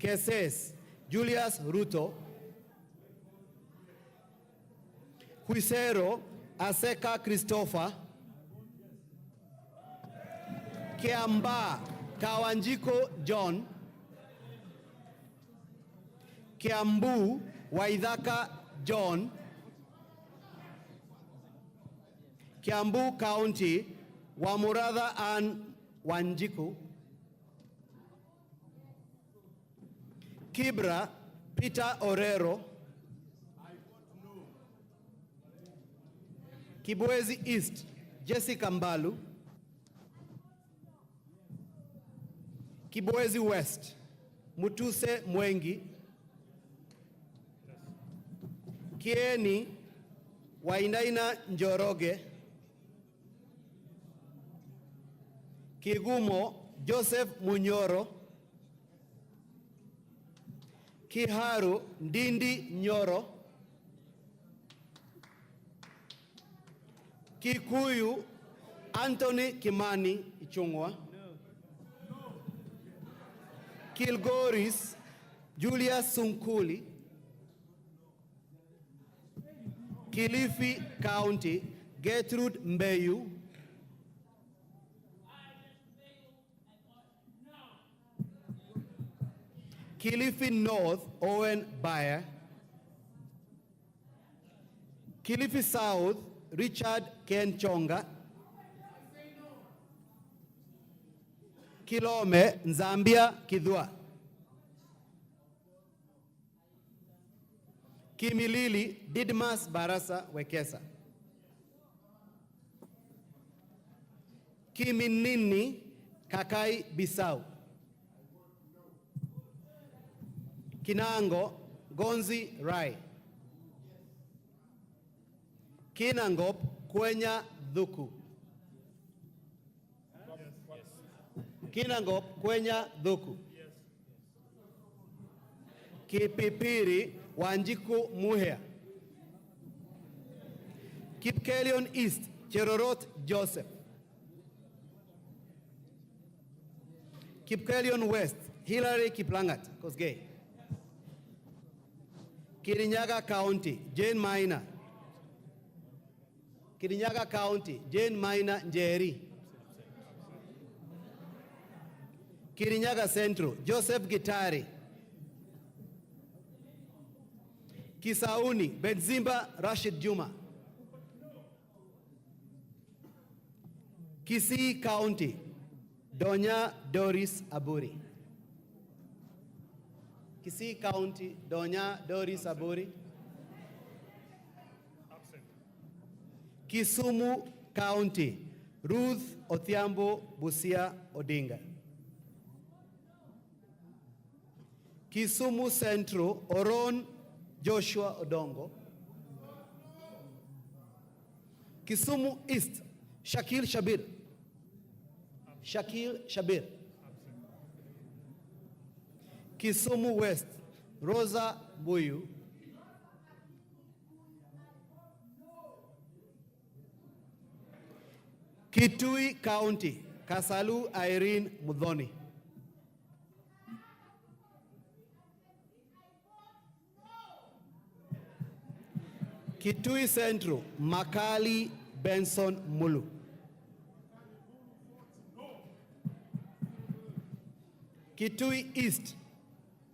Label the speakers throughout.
Speaker 1: Keses, Julius Ruto. Huisero, Aseka Christopher. Kiamba, Kawanjiko John. Kiambu, Waithaka John. Kiambu County, Wamuratha Ann Wanjiku. Kibra, Peter Orero. Kibwezi East, Jessica Mbalu. Kibwezi West, Mutuse Mwengi. Kieni, Wainaina Njoroge. Kigumo, Joseph Munyoro. Kiharu, Ndindi Nyoro. Kikuyu, Anthony Kimani Ichungwa. Kilgoris, Julius Sunkuli. Kilifi County, Gertrude Mbeyu. Kilifi North, Owen Bayer. Kilifi South, Richard Ken Chonga. Kilome, Nzambia Kidwa. Kimilili, Didmas Barasa Wekesa. Kiminini, Kakai Bisau. Kinango, Gonzi Rai. Kinangop, Kwenya Dhuku. Kinangop, Kwenya Dhuku. Kipipiri, Wanjiku Muhea. Kipkelion East, Cherorot Joseph. Kipkelion West, Hillary Kiplangat, Kosgei. Kirinyaga County, Jane Maina. Kirinyaga County, Jane Maina Njeri. Kirinyaga Central, Joseph Gitari. Kisauni, Benzimba Rashid Juma. Kisii County, Donya Doris Aburi. Kisii County, Donya Doris Aburi.
Speaker 2: Absent.
Speaker 1: Kisumu County, Ruth Othiambo Busia Odinga. Kisumu Central, Oron Joshua Odongo. Kisumu East, Shakil Shabir. Shakil Shabir. Kisumu West, Rosa Buyu. Kitui County, Kasalu Irene Mudhoni. Kitui Central, Makali Benson Mulu. Kitui East,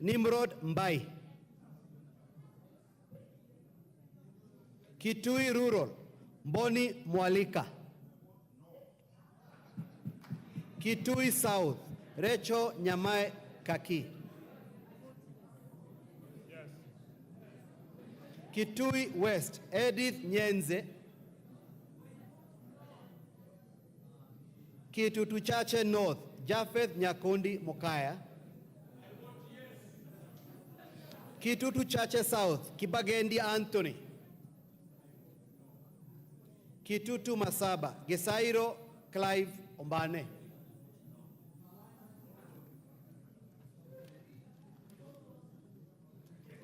Speaker 1: Nimrod Mbai. Kitui Rural, Mboni Mwalika. Kitui South, Recho Nyamae Kaki.
Speaker 2: Yes.
Speaker 1: Kitui West, Edith Nyenze. Kitutu Chache North, Japheth Nyakundi Mokaya. Kitutu Chache South, Kibagendi Anthony. Kitutu Masaba, Gesairo Clive Ombane.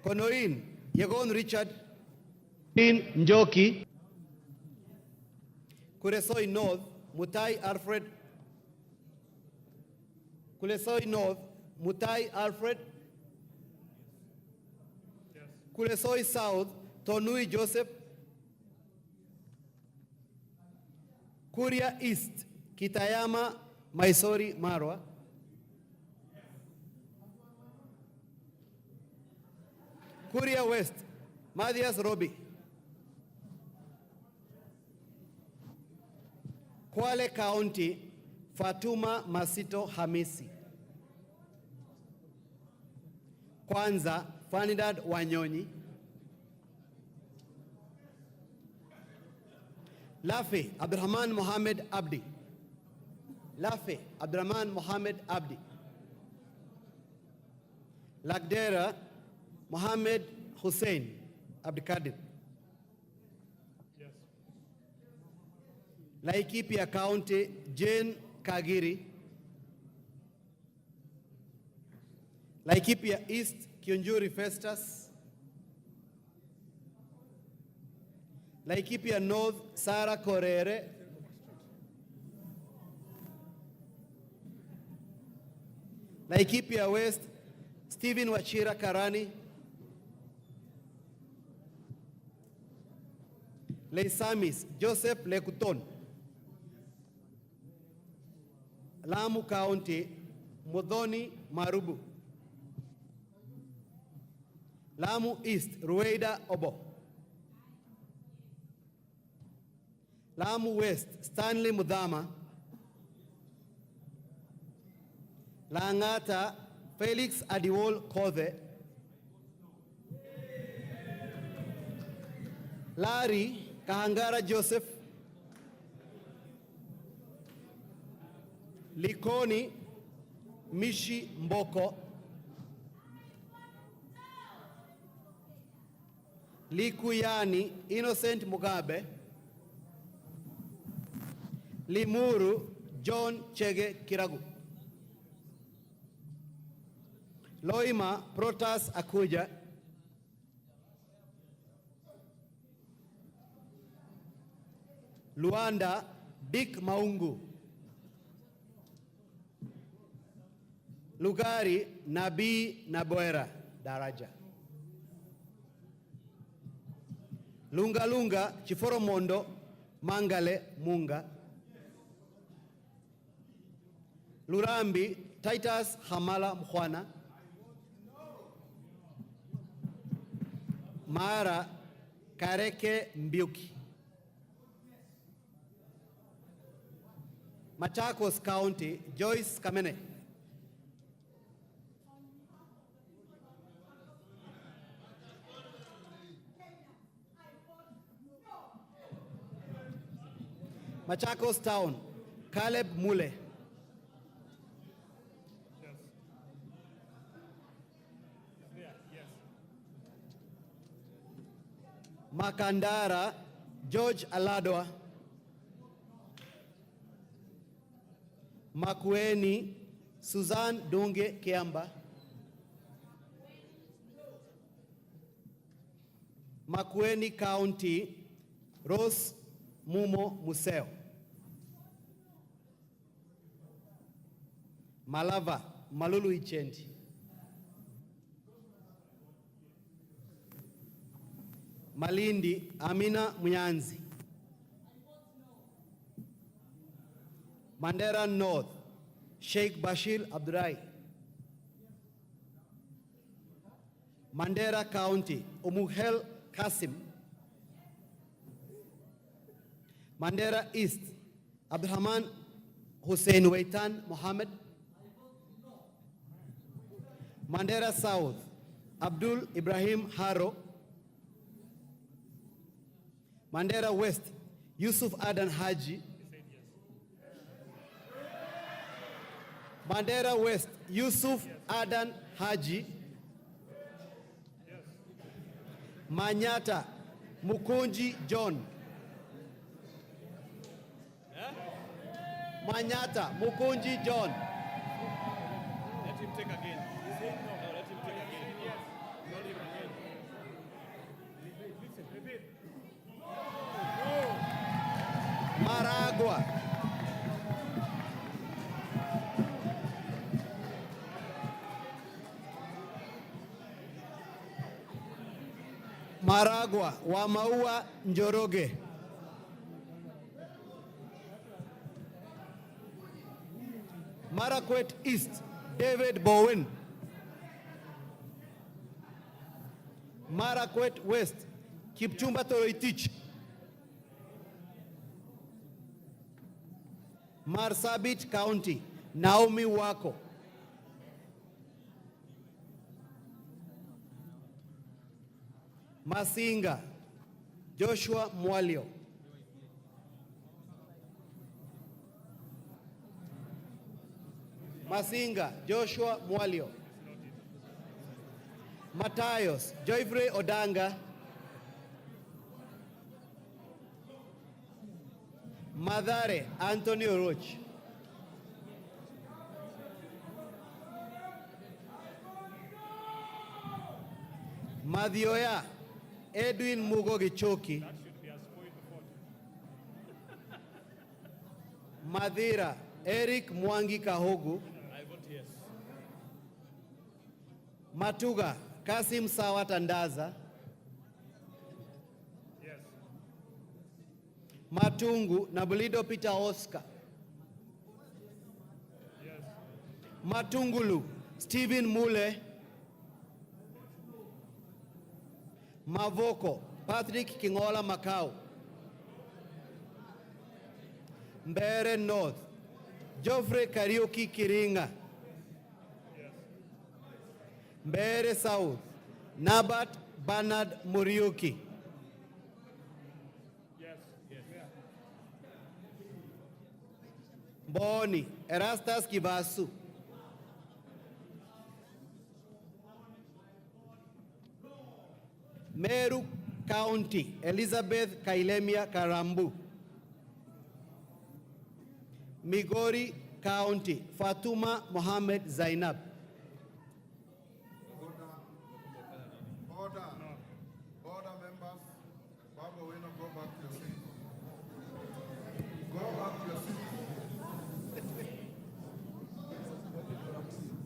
Speaker 1: Konoin, Yegon Richard Njoki. Kuresoi North, Mutai Alfred. Kulesoi North, Mutai Alfred. Kulesoi South, Tonui Joseph. Kuria East, Kitayama Maisori Marwa. Kuria West, Mathias Robi. Kwale County, Fatuma Masito Hamisi. Kwanza, Fanidad Wanyonyi. Lafe, Abdurrahman Mohamed Abdi. Lafe, Abdurrahman Mohamed Abdi. Lagdera, Mohamed Hussein Abdikadir. Yes. Laikipia County, Jane Kagiri. Laikipia East, Kionjuri Festus. Laikipia North, Sarah Korere. Laikipia West, Stephen Wachira Karani. Leisamis, Joseph Lekuton. Lamu County, Modoni Marubu. Lamu East, Rueda Obo. Lamu West, Stanley Mudama. Langata, Felix Adiwol Kothe. Lari, Kahangara Joseph. Likoni, Mishi Mboko. Likuyani, Innocent Mugabe. Limuru, John Chege Kiragu. Loima, Protas Akuja. Luanda, Dick Maungu. Lugari, Nabi Naboera Daraja. Lunga Lunga, Chiforomondo, Mangale Munga. Lurambi, Titus Hamala Mkhwana. Mara, Kareke Mbiuki. Machakos County, Joyce Kamene. Machakos Town, Caleb Mule. Yes. Makandara, George Aladwa. Makueni, Suzanne Dunge Kiamba. Makueni County, Rose Mumo Museo. Malava, Malulu Ichendi. Malindi, Amina Munyanzi. Mandera North, Sheikh Bashir Abdurai. Mandera County, Umuhel Kasim. Mandera East, Abdurrahman Hussein Waitan Mohammed. Mandera South, Abdul Ibrahim Haro. Mandera West, Yusuf Adan Haji. Mandera West, Yusuf Adan Haji. Manyata, Mukunji John. Manyata, Mukunji John.
Speaker 2: Let him take again. No, let him take again. Yes. Not even again. Listen, repeat. No.
Speaker 1: Maragua. Maragwa wa Maua Njoroge. Marakwet East, David Bowen. Marakwet West, Kipchumba Toroitich. Marsabit County, Naomi Wako. Masinga, Joshua Mwalio. Masinga, Joshua Mwalio. Matayos, Joyfrey Odanga. Madare, Antonio Roach. Madioya, Edwin Mugo Gichoki. Madira, Eric Mwangi Kahogu.
Speaker 2: I vote yes.
Speaker 1: Matuga, Kasim Sawa Tandaza.
Speaker 2: Yes.
Speaker 1: Matungu, Nabulido Peter Oscar.
Speaker 2: Yes.
Speaker 1: Matungulu, Stephen Mule. Mavoko, Patrick Kingola Macau. Mbere North, Geoffrey Kariuki Kiringa.
Speaker 2: Yes.
Speaker 1: Mbere South, Nabat Bernard Muriuki.
Speaker 2: Yes. Yes.
Speaker 1: Boni, Erastus Kibasu. Meru County, Elizabeth Kailemia Karambu. Migori County, Fatuma Mohammed Zainab.
Speaker 3: Order, members. Baba, we go back to your seat. Go back to your seat.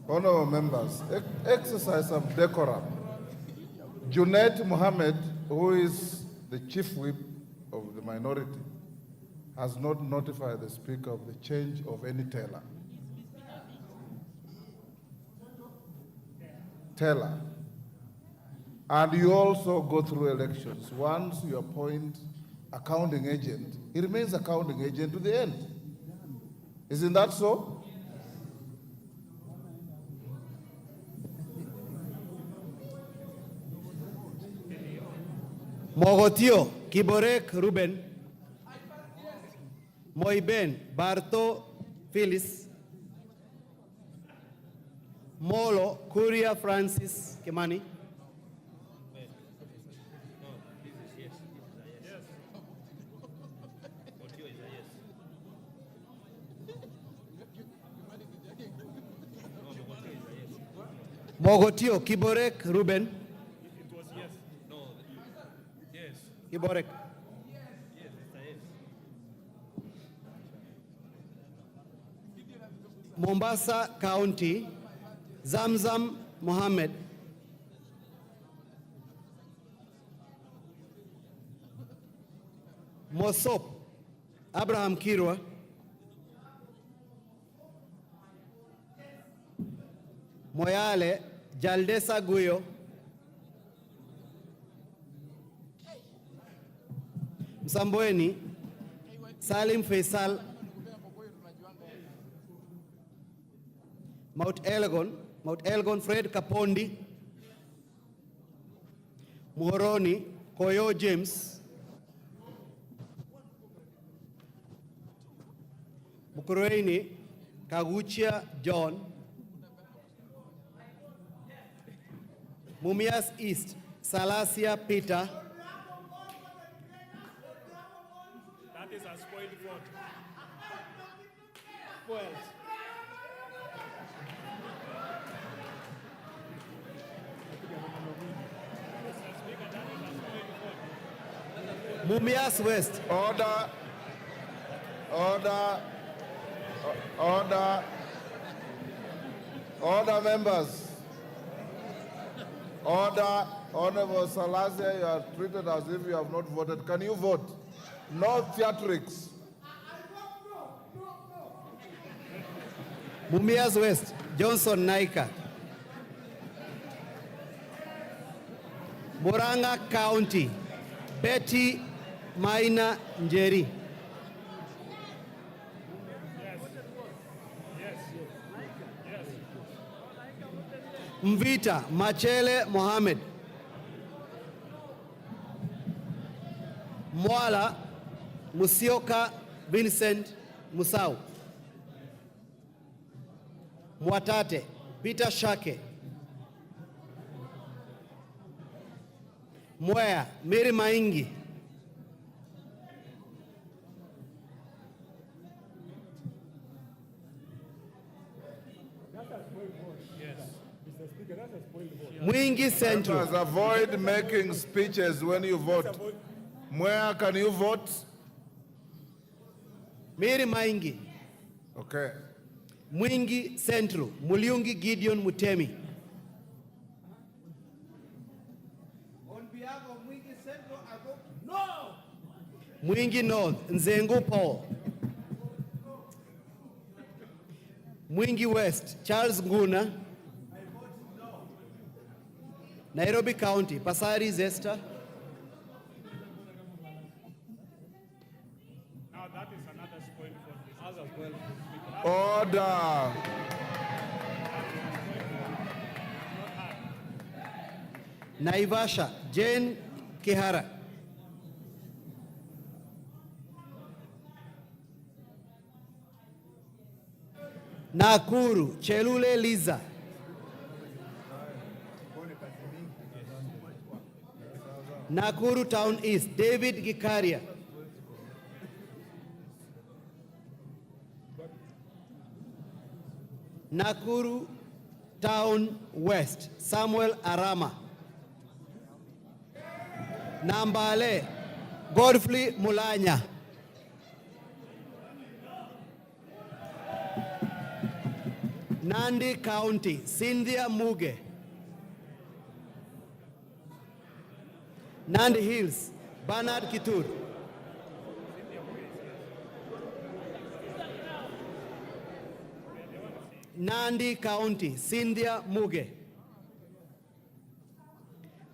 Speaker 3: Honorable members, exercise some decorum. Junaid Mohammed, who is the chief whip of the minority, has not notified the speaker of the change of any teller. And you also go through elections. Once you appoint accounting agent, he remains accounting agent to the end. Isn't that so?
Speaker 1: Mogotio, Kiborek Ruben. Moiben, Barto Phyllis. Molo, Kuria Francis Kimani. Mogotio, Kiborek Ruben.
Speaker 2: It was yes. No. Yes.
Speaker 1: Kiborek.
Speaker 2: Yes, it's a yes.
Speaker 1: Mombasa County, Zamzam Mohammed. Mosop, Abraham Kirwa. Moyale, Jaldesa Guyo. Msambweni, Salim Faisal. Mount Elgon, Fred Kapondi. Muhoroni, Koyo James. Mukurweini, Kaguchia John. Mumias East, Salasia Peter.
Speaker 2: That is a spoiled vote. Spoiled.
Speaker 1: Mumias West,
Speaker 3: Order. Order, members. Order. Honorable Salasia, you are treated as if you have not voted. Can you vote? No theatrics.
Speaker 1: Mumias West, Johnson Naika. Murang'a County, Betty Maina Njeri. Mvita Machele Mohammed. Mwala Musioka Vincent Musau. Mwatate Peter Shake. Mwea Miri Maingi. Mwingi Central.
Speaker 3: Members, avoid making speeches when you vote. Where can you vote?
Speaker 1: Miri Maingi.
Speaker 3: Okay.
Speaker 1: Mwingi Central, Muliungi Gideon Mutemi.
Speaker 4: On behalf of Mwingi Central, I vote no.
Speaker 1: Mwingi North, Nzengu Paul. Mwingi West, Charles Nguna. Nairobi County, Pasari Zesta.
Speaker 2: Now that is another spoil for this. Other spoil.
Speaker 3: Order.
Speaker 1: Naivasha, Jane Kihara. Nakuru, Chelule Liza. Nakuru Town East, David Gikaria. Nakuru Town West, Samuel Arama. Nambale, Godfrey Mulanya. Nandi County, Cynthia Muge. Nandi Hills, Bernard Kitur. Nandi County, Cynthia Muge.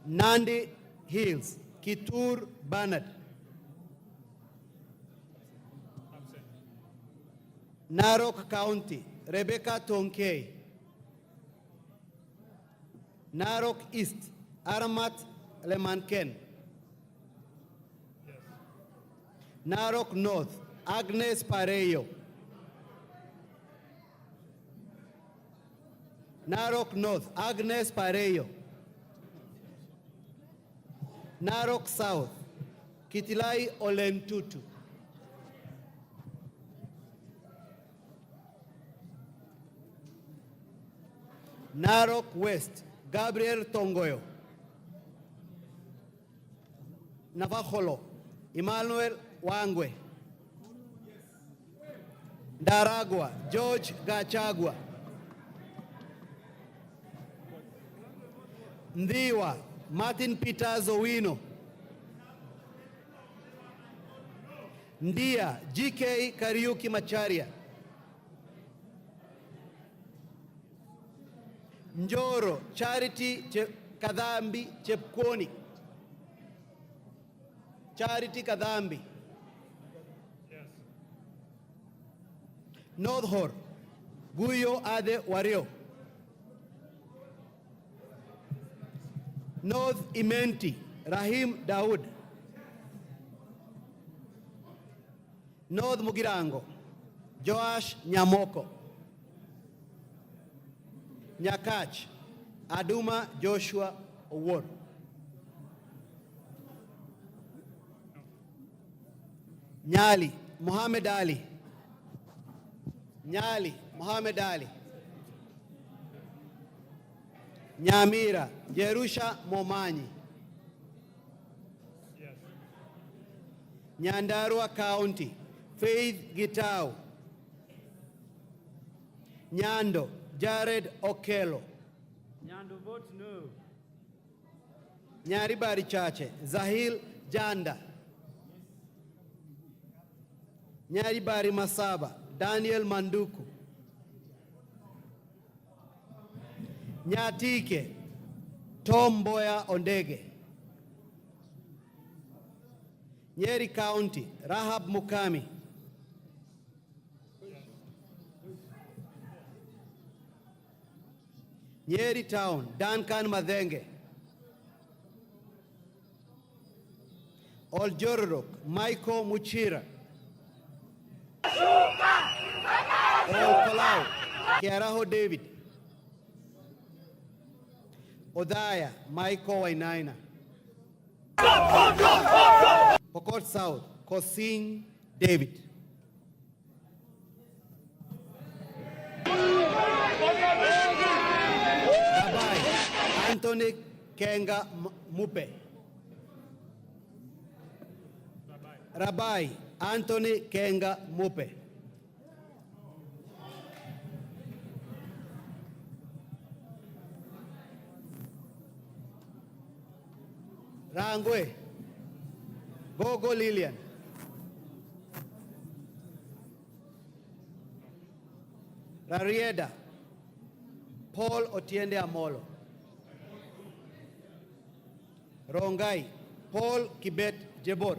Speaker 1: Nandi Hills, Kitur Bernard. Narok County, Rebecca Tonkei. Narok East, Aramat Lemanken. Narok North, Agnes Pareyo. Narok North, Agnes Pareyo. Narok South, Kitilai Olentutu. Narok West, Gabriel Tongoyo. Navajolo, Emmanuel Wangwe. Daragwa, George Gachagua. Ndiwa, Martin Peters Owino. Ndia, GK Kariuki Macharia. Njoro, Charity Kadhambi Chepkoni. Charity Kadhambi.
Speaker 2: Yes.
Speaker 1: North Hor, Guyo Ade Wario. North Imenti, Rahim Daud. North Mugirango, Joash Nyamoko. Nyakach, Aduma Joshua Owor. Nyali, Muhammad Ali. Nyali, Muhammad Ali. Nyamira, Jerusha Momanyi.
Speaker 2: Yes.
Speaker 1: Nyandarua County, Faith Gitau. Nyando, Jared Okello.
Speaker 4: Nyando vote no.
Speaker 1: Nyaribari Chache, Zahil Janda. Nyaribari Masaba, Daniel Manduku. Nyatike, Tom Boya Ondege. Nyeri County, Rahab Mukami. Nyeri Town, Duncan Madenge. Oljororok, Michael Muchira. Olkolau, Kiaraho David. Odaya, Michael Wainaina. Pokot South, Kosing David. Rabai, Anthony Kenga Mupe. Rabai, Anthony Kenga Mupe. Rangwe, Gogo Lilian. Rarieda, Paul Otiende Amolo. Rongai, Paul Kibet Jebor.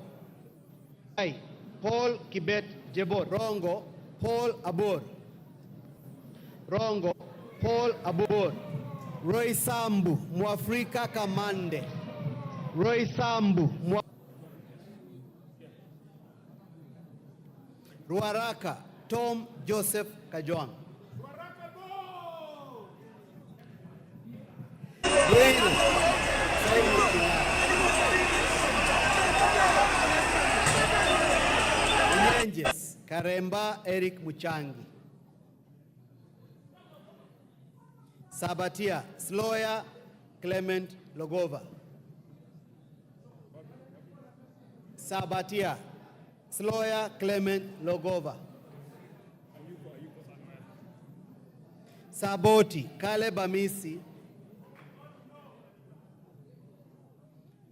Speaker 1: Paul Kibet Jebor. Rongo, Paul Abor. Rongo, Paul Abor. Roy Sambu, Mwafrika Kamande. Roy Sambu, Ruaraka, Tom Joseph Kajwang. Unyenjes, Karemba Eric Muchangi. Sabatia, Sloya Clement Logova. Sabatia, Sloya Clement Logova. Saboti, Caleb Amisi.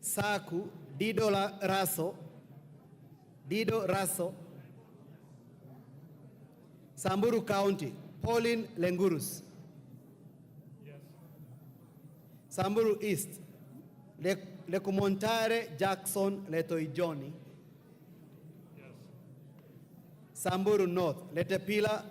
Speaker 1: Saku, Dido Raso. Samburu County, Pauline Lengurus. Samburu East, Lekumontare Jackson Letoijoni. Samburu North, Letepila.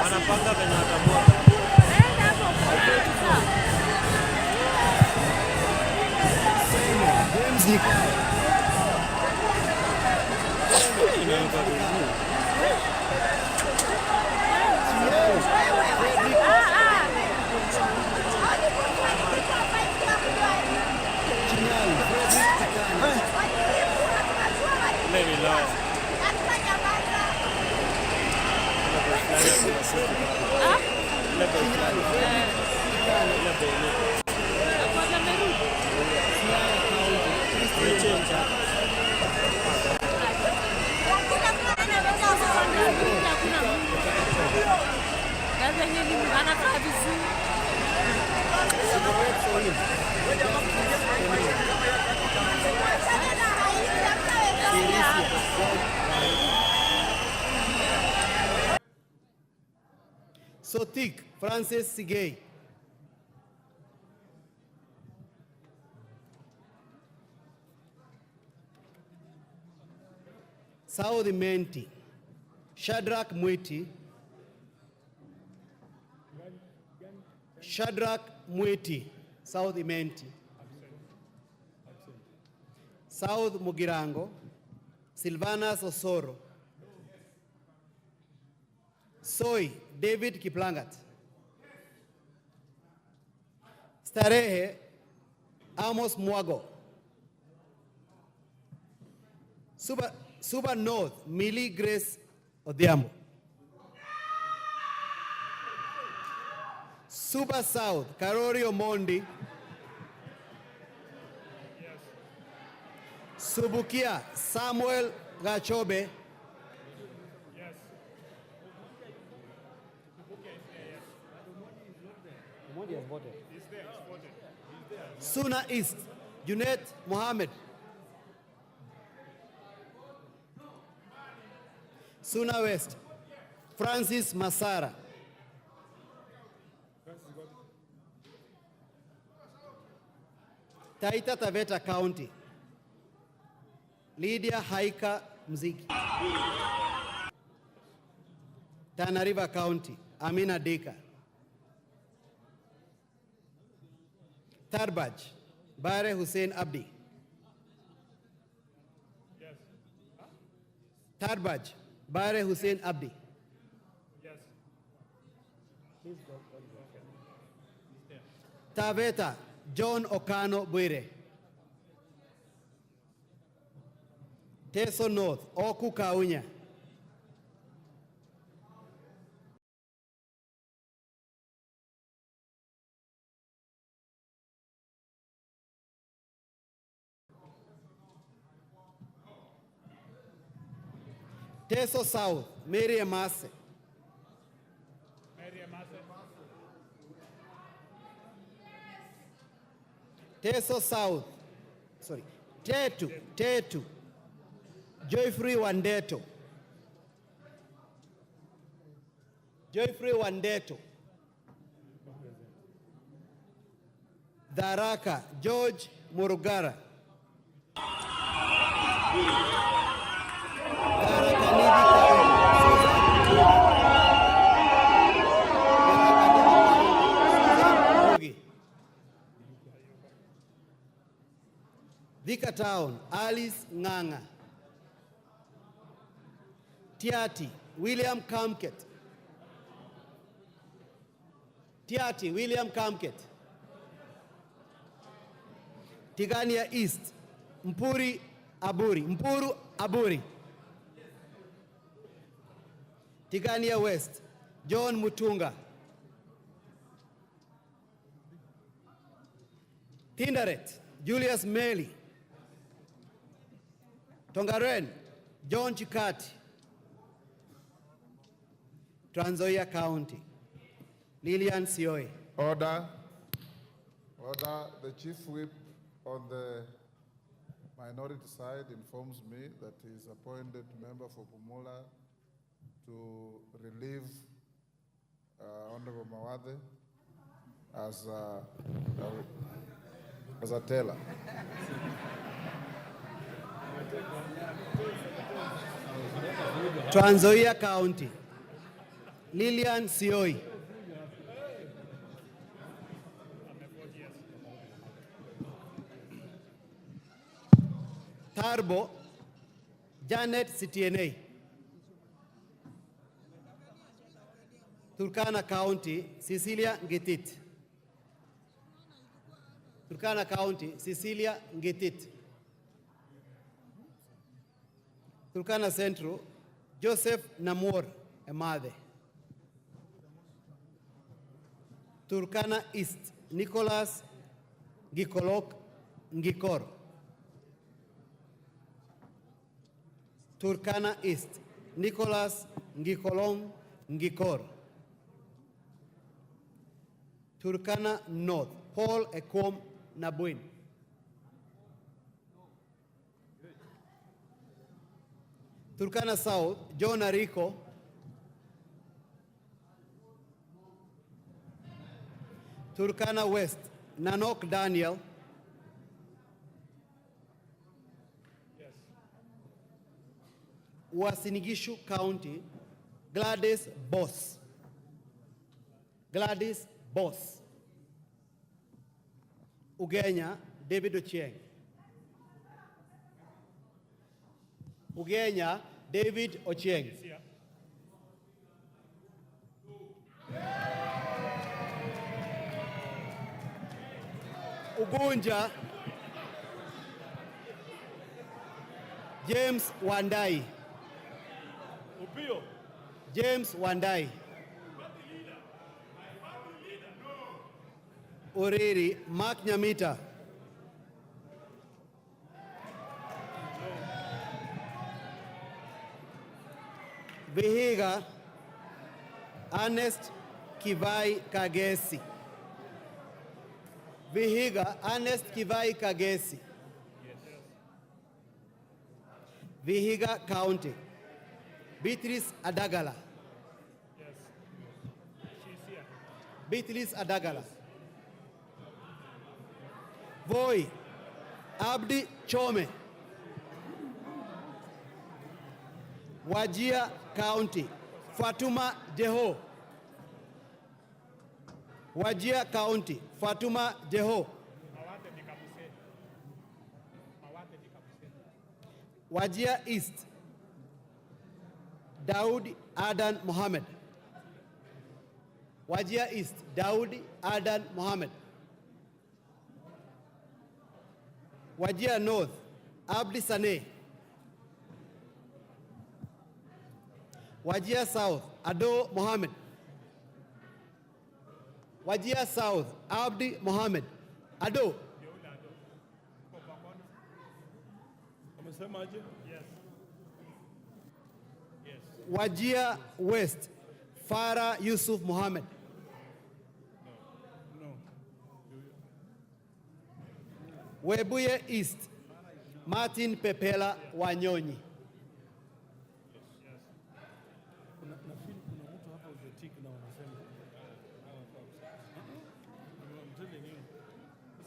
Speaker 2: Wanapanga venye watamwaga.
Speaker 1: Sotik, Francis Sigay. Saudi Menti, Shadrach Mwiti. Shadrach Mwiti, Saudi Menti. South Mugirango, Silvana Osoro. Soy, David Kiplangat. Starehe, Amos Mwago. Suba North, Millie Grace Odhiambo. Suba South, Karori Omondi. Subukia, Samuel Gachobe. Suna East, Junet Mohammed. Suna West, Francis Masara. Taita Taveta County, Lydia Haika Mziki. Tana River County, Amina Dika. Tarbaj, Bare Hussein Abdi.
Speaker 2: Yes. Huh?
Speaker 1: Tarbaj, Bare Hussein Abdi.
Speaker 2: Yes.
Speaker 1: Taveta, John Okano Bwire. Teso North, Oku Kaunya. Teso South, Mary Emase.
Speaker 2: Mary Emase.
Speaker 1: Teso South, sorry, Tetu, Joyfrey Wandeto. Joyfrey Wandeto. Dharaka, George Murugara. Dharaka Nithi County, Thika Town, Alice Nganga. Tiati, William Kamket. Tiati, William Kamket. Tigania East, Mpuru Aburi. Tigania West, John Mutunga. Tinderet, Julius Meli. Tongaren, John Chikati. Trans Nzoia County, Lillian Sioe.
Speaker 3: Order. The chief whip on the minority side informs me that he is appointed member for Pumula to relieve Honorable Mawathe as a teller.
Speaker 1: Trans Nzoia County, Lillian Sioi. Tarbo, Janet CTNA. Turkana County, Cecilia Ngetit. Turkana County, Cecilia Ngetit. Turkana Central, Joseph Namor Emade. Turkana East, Nicholas Gikolok Ngikor. Turkana East, Nicholas Ngikolong Ngikor. Turkana North, Paul Ekom Nabuin. Turkana South, John Ariko. Turkana West, Nanok Daniel. Uasin Gishu County, Gladys Boss. Gladys Boss. Ugenya, David Ochieng. Ugenya, David Ochieng. James Wandai.
Speaker 2: Upio.
Speaker 1: James Wandai. Oriri Mark Nyamita. Vihiga Ernest Kivai Kagesi. Vihiga Ernest Kivai Kagesi. Vihiga County. Beatrice Adagala.
Speaker 2: Yes. She's here.
Speaker 1: Beatrice Adagala. Voi Abdi Chome. Wajir County. Fatuma Deho. Wajir County. Fatuma Deho. Wajir East. Daud Adan Mohammed. Wajir East. Daud Adan Mohammed. Wajir North. Abdi Saneh. Wajir South. Ado Mohammed. Wajir South. Abdi Mohammed. Ado.
Speaker 2: Amesemaje? Yes. Yes.
Speaker 1: Wajir West. Farah Yusuf Mohammed.
Speaker 2: No.
Speaker 1: Webuye East. Martin Pepela Wanyonyi.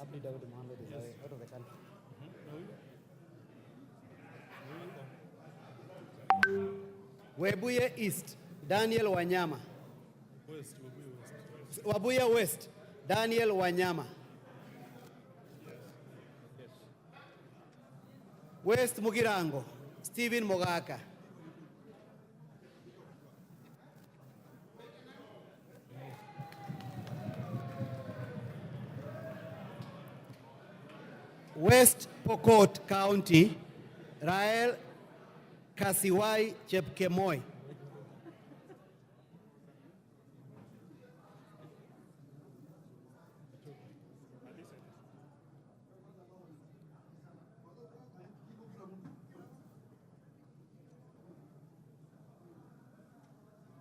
Speaker 1: Abdi Daud Mohammed is out of the country. Webuye East, Daniel Wanyama.
Speaker 2: West.
Speaker 1: Webuye West, Daniel Wanyama. West Mugirango, Stephen Mogaka. West Pokot County, Rael Kasiwai Chepkemoi.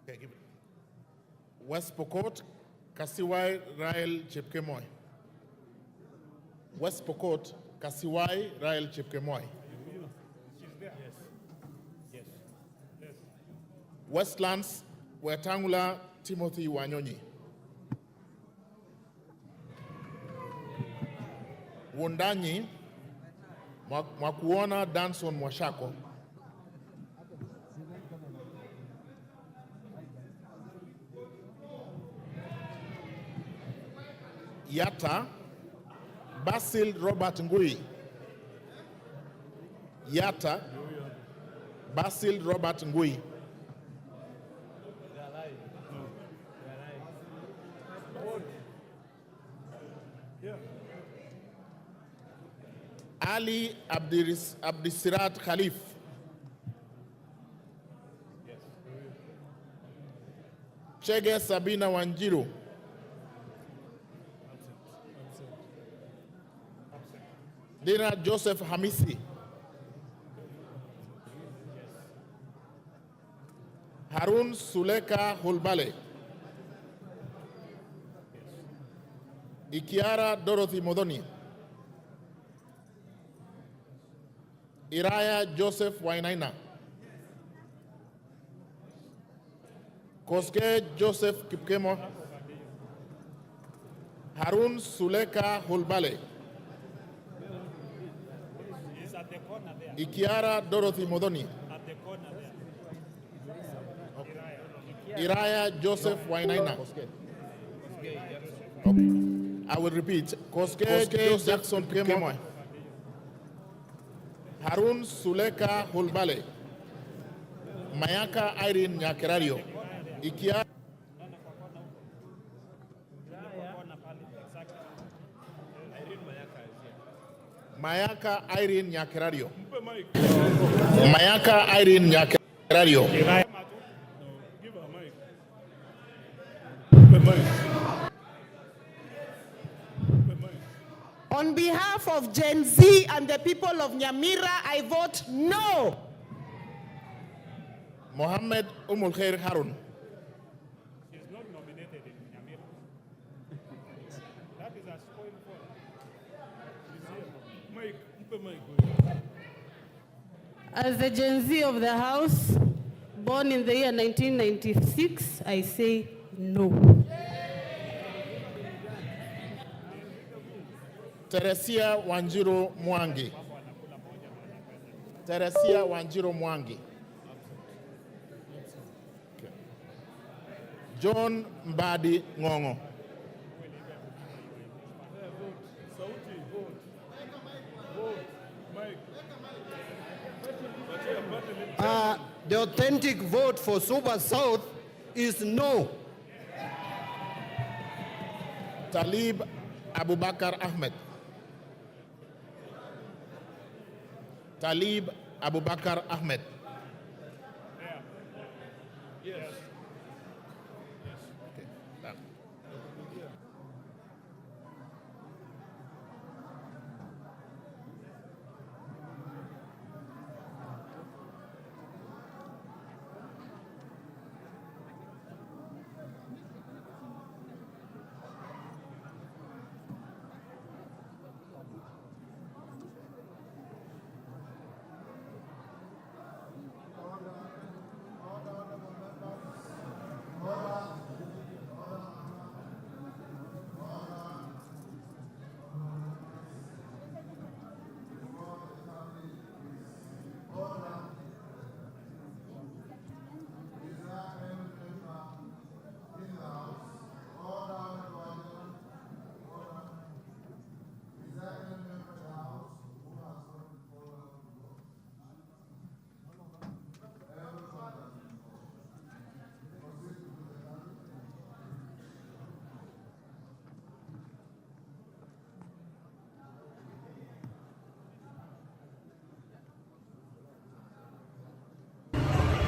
Speaker 5: Okay, give it. West Pokot, Kasiwai Rael Chepkemoi. West Pokot, Kasiwai Rael Chepkemoi.
Speaker 2: She's there. Yes.
Speaker 5: Westlands, Wetangula Timothy Wanyonyi. Wundanyi, Mwakuona Danson Mwashako. Yata, Basil Robert Ngui. Yata, Basil Robert Ngui. Ali Abdisirat Khalif. Chege Sabina Wanjiru. Dina Joseph Hamisi. Harun Suleka Hulbale. Ikiara Dorothy Modoni. Iraya Joseph Wainaina. Koske Joseph Kipkemo. Harun Suleka Hulbale.
Speaker 2: He's at the corner there.
Speaker 5: Ikiara Dorothy Modoni.
Speaker 2: At the corner there.
Speaker 5: Iraya Joseph Wainaina. Okay. I will repeat. Koske Joseph Jackson Kemo. Harun Suleka Hulbale. Mayaka Irene Nyakerario. Ikiara Mayaka Irene Nyakerario.
Speaker 2: Mpe mic.
Speaker 5: Mayaka Irene Nyakerario.
Speaker 2: No, give her a mic. Give her a mic.
Speaker 6: On behalf of Gen Z and the people of Nyamira, I vote no.
Speaker 5: Mohammed Umul Khair Harun.
Speaker 2: She's not nominated in Nyamira. That is a spoiled for. She's here. Mic. Give her a mic.
Speaker 7: As the Gen Z of the House, born in the year 1996, I say no.
Speaker 5: Teresia Wanjiro Mwangi. Teresia Wanjiro Mwangi. Okay. John Mbadi Ngongo.
Speaker 2: Sauti, vote. Vote. Mic.
Speaker 1: The authentic vote for Suba South is no.
Speaker 5: Talib Abubakar Ahmed. Talib Abubakar Ahmed.
Speaker 2: Yes.
Speaker 5: Okay. Done.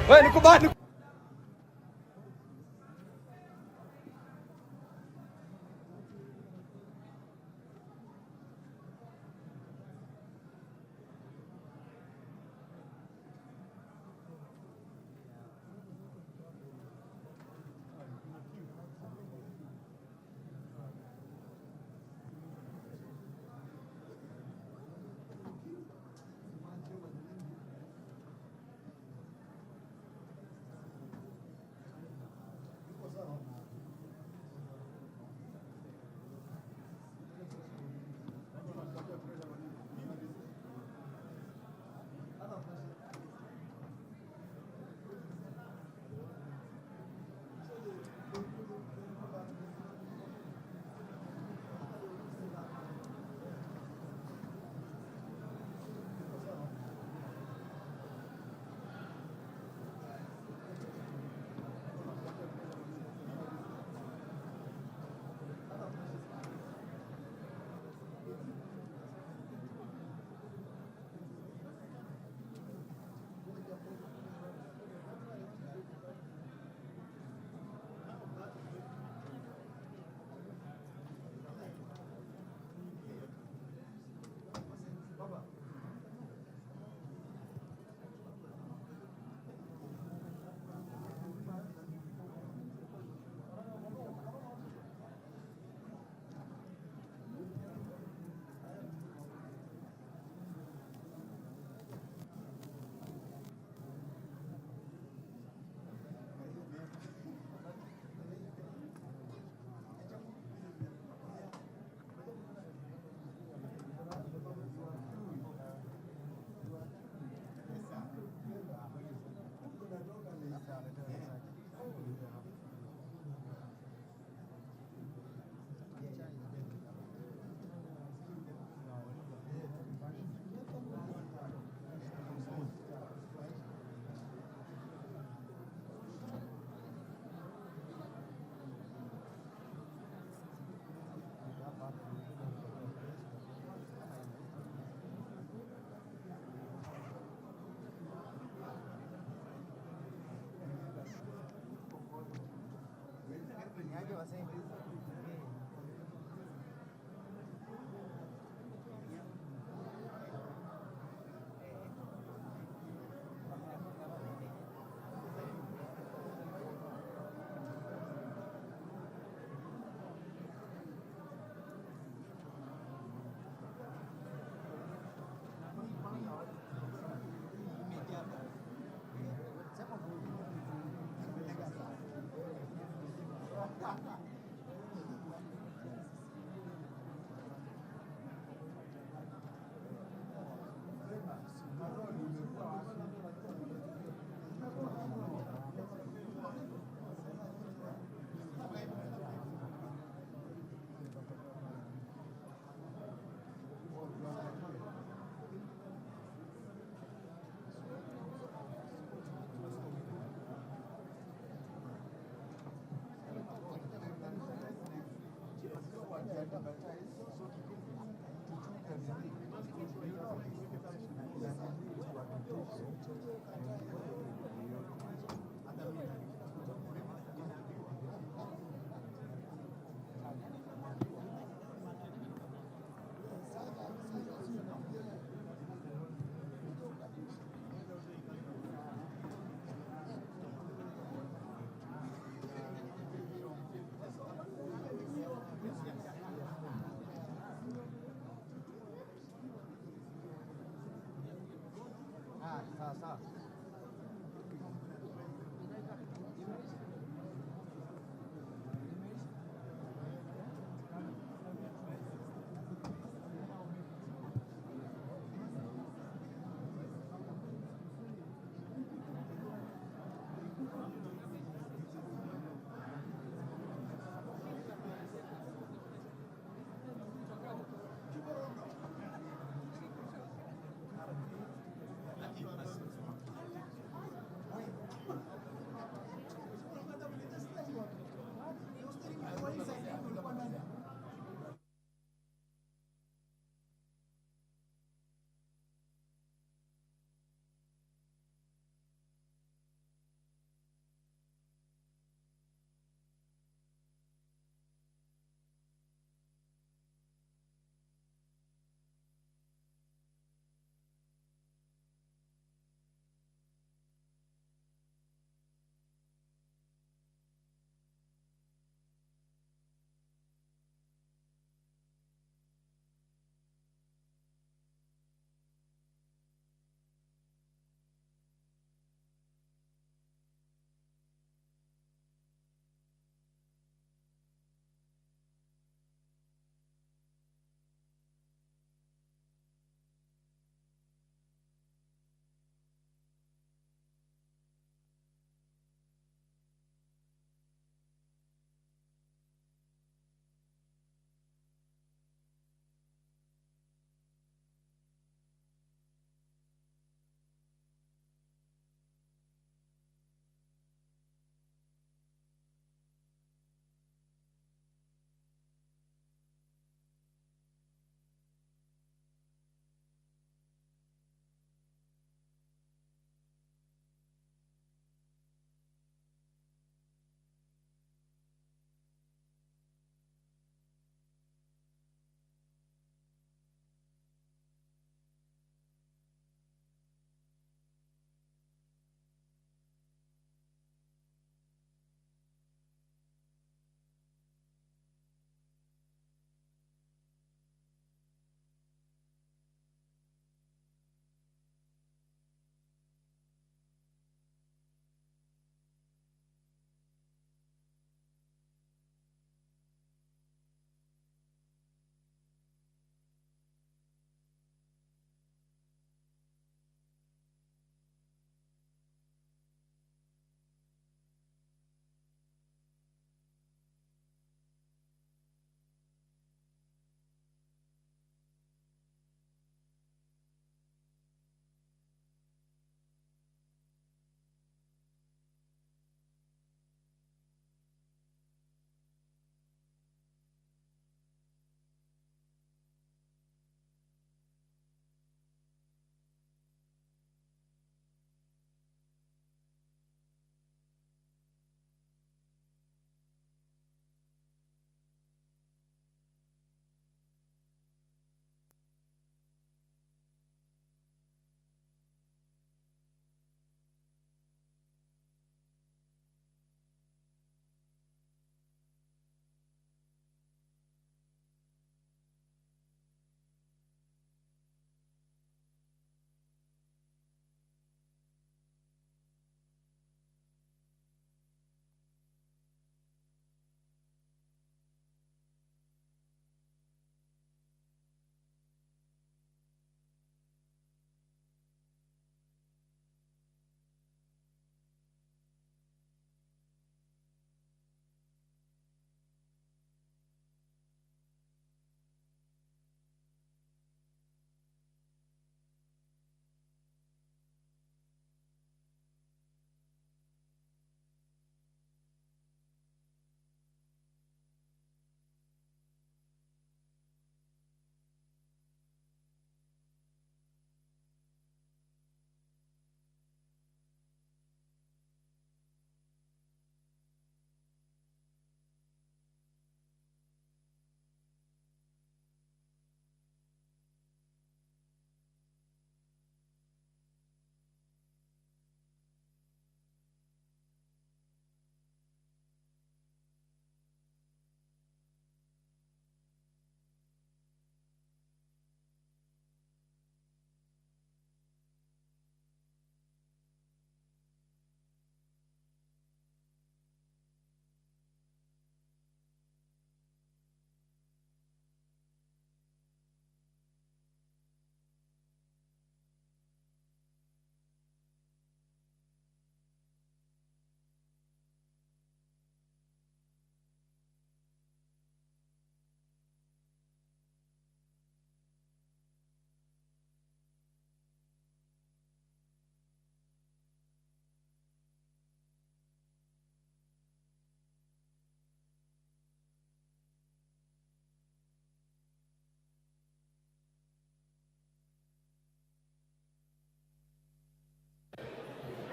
Speaker 1: Wewe nikubali.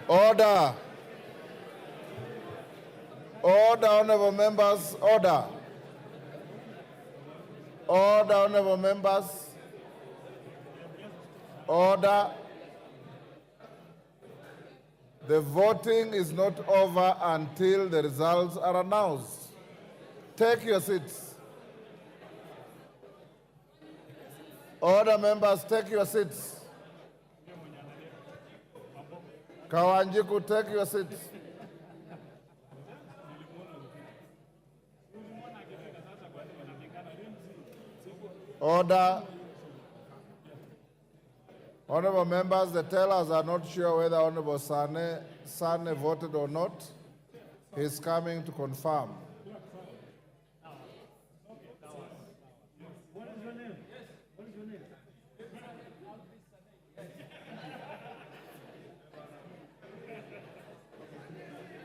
Speaker 3: Order. Order, honorable members, order. Order, honorable members. Order. The voting is not over until the results are announced. Take your seats. Order, members, take your seats. Kawanjiku, take your seats. Order. Honorable members, the tellers are not sure whether Honorable Sane voted or not. He's coming to confirm.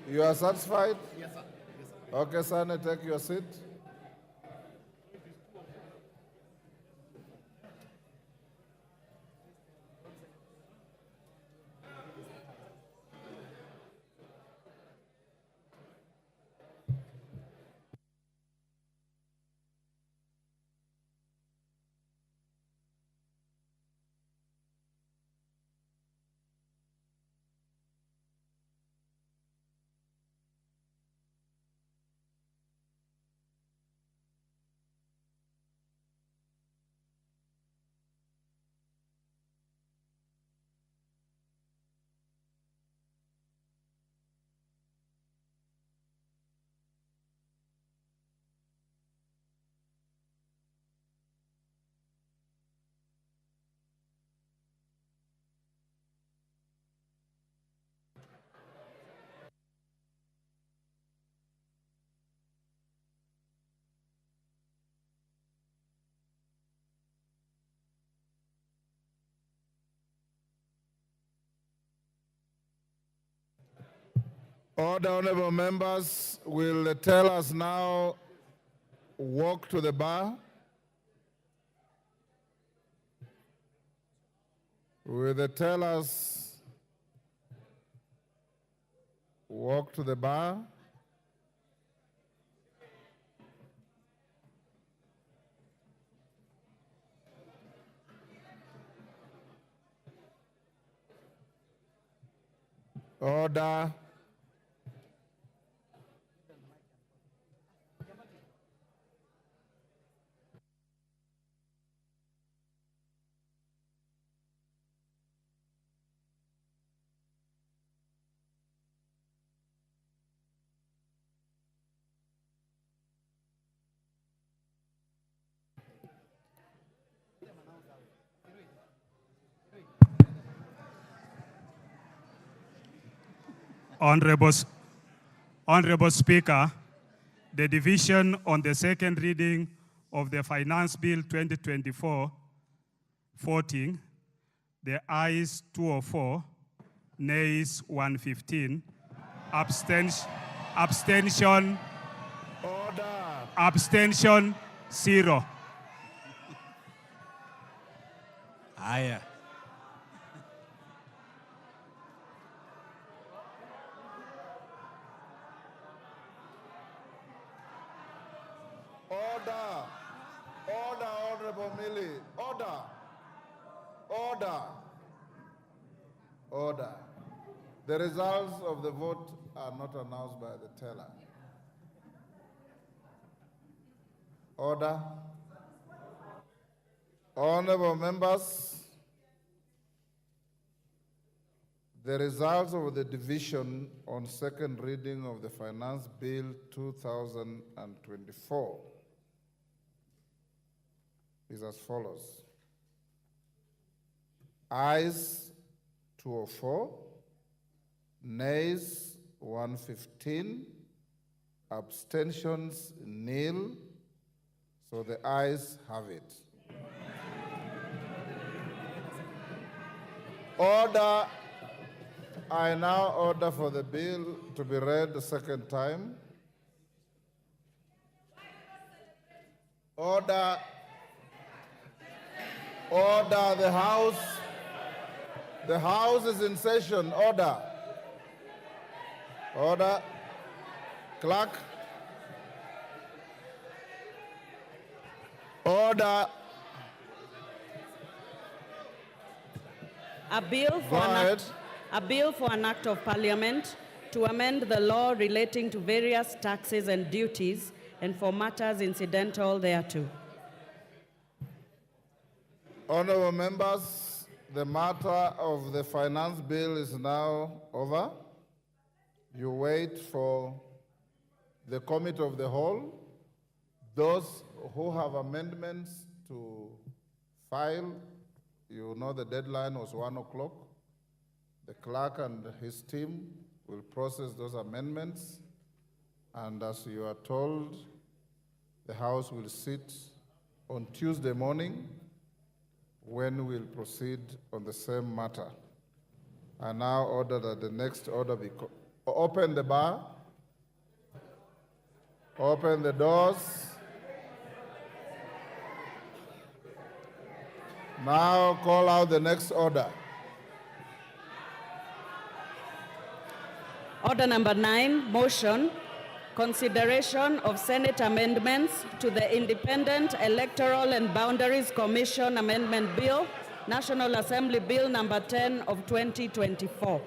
Speaker 3: You are satisfied? Yes, sir. Yes, sir. Okay, Sane, take your seat. Order, honorable members, will the tellers now walk to the bar? Will the tellers walk to the bar? Order.
Speaker 8: Honorable Speaker, the division on the second reading of the Finance Bill 2024 voting, the ayes 204, nays 115, abstention,
Speaker 3: Order.
Speaker 8: abstention 0.
Speaker 2: Haya.
Speaker 3: Order. Order, Honorable Millie. Order. Order. Order. The results of the vote are not announced by the teller. Order. Honorable members, the results of the division on second reading of the Finance Bill 2024 is as follows. Ayes 204, nays 115, abstentions nil, so the ayes have it. Order. I now order for the bill to be read the second time. Order. Order, the House. The House is in session. Order. Order. Clerk. Order.
Speaker 9: A bill
Speaker 3: Go ahead.
Speaker 9: for an act of parliament to amend the law relating to various taxes and duties and for matters incidental thereto.
Speaker 3: Honorable members, the matter of the finance bill is now over. You wait for the committee of the whole. Those who have amendments to file, you know the deadline was 1 o'clock. The clerk and his team will process those amendments. And as you are told, the House will sit on Tuesday morning when we'll proceed on the same matter. I now order that the next order be open the bar, open the doors. Now call out the next order.
Speaker 9: Order number 9, motion, consideration of Senate amendments to the Independent Electoral and Boundaries Commission Amendment Bill, National Assembly Bill number 10 of 2024.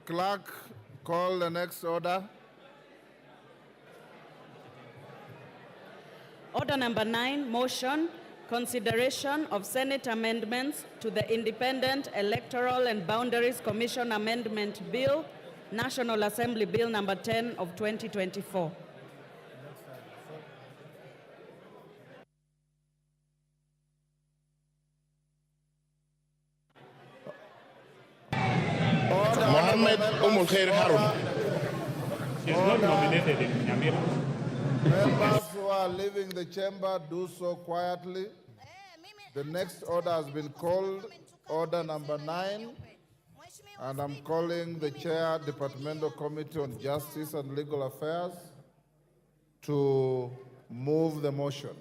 Speaker 3: Clerk, call the next order.
Speaker 9: Order number 9, motion, consideration of Senate amendments to the Independent Electoral and Boundaries Commission Amendment Bill, National Assembly Bill number 10 of 2024.
Speaker 5: Mohammed Khair Harun.
Speaker 8: She's not nominated in Nyamira.
Speaker 3: Members who are leaving the chamber, do so quietly. The next order has been called, order number 9, and I'm calling the Chair, Departmental Committee on Justice and Legal Affairs to move the motion.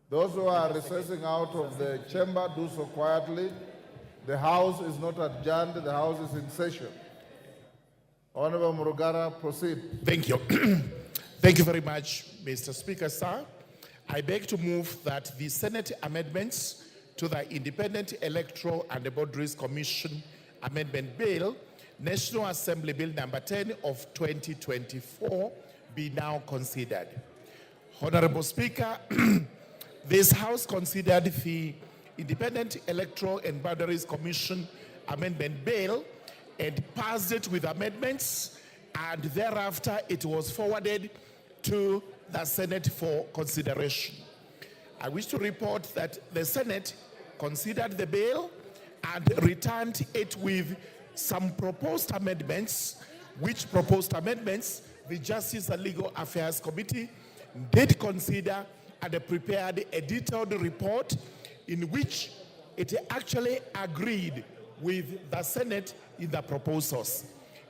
Speaker 3: Those who are recessing out of the chamber, do so quietly. The House is not adjourned, the House is in session. Honorable Murugara, proceed.
Speaker 5: Thank you. Thank you very much, Mr. Speaker, sir. I beg to move that the Senate amendments to the Independent Electoral and Boundaries Commission Amendment Bill, National Assembly Bill number 10 of 2024, be now considered. Honorable Speaker, this House considered the Independent Electoral and Boundaries Commission Amendment Bill and passed it with amendments, and thereafter it was forwarded to the Senate for consideration. I wish to report that the Senate considered the bill and returned it with some proposed amendments, which proposed amendments the Justice and Legal Affairs Committee did consider and prepared a detailed report in which it actually agreed with the Senate in the proposals.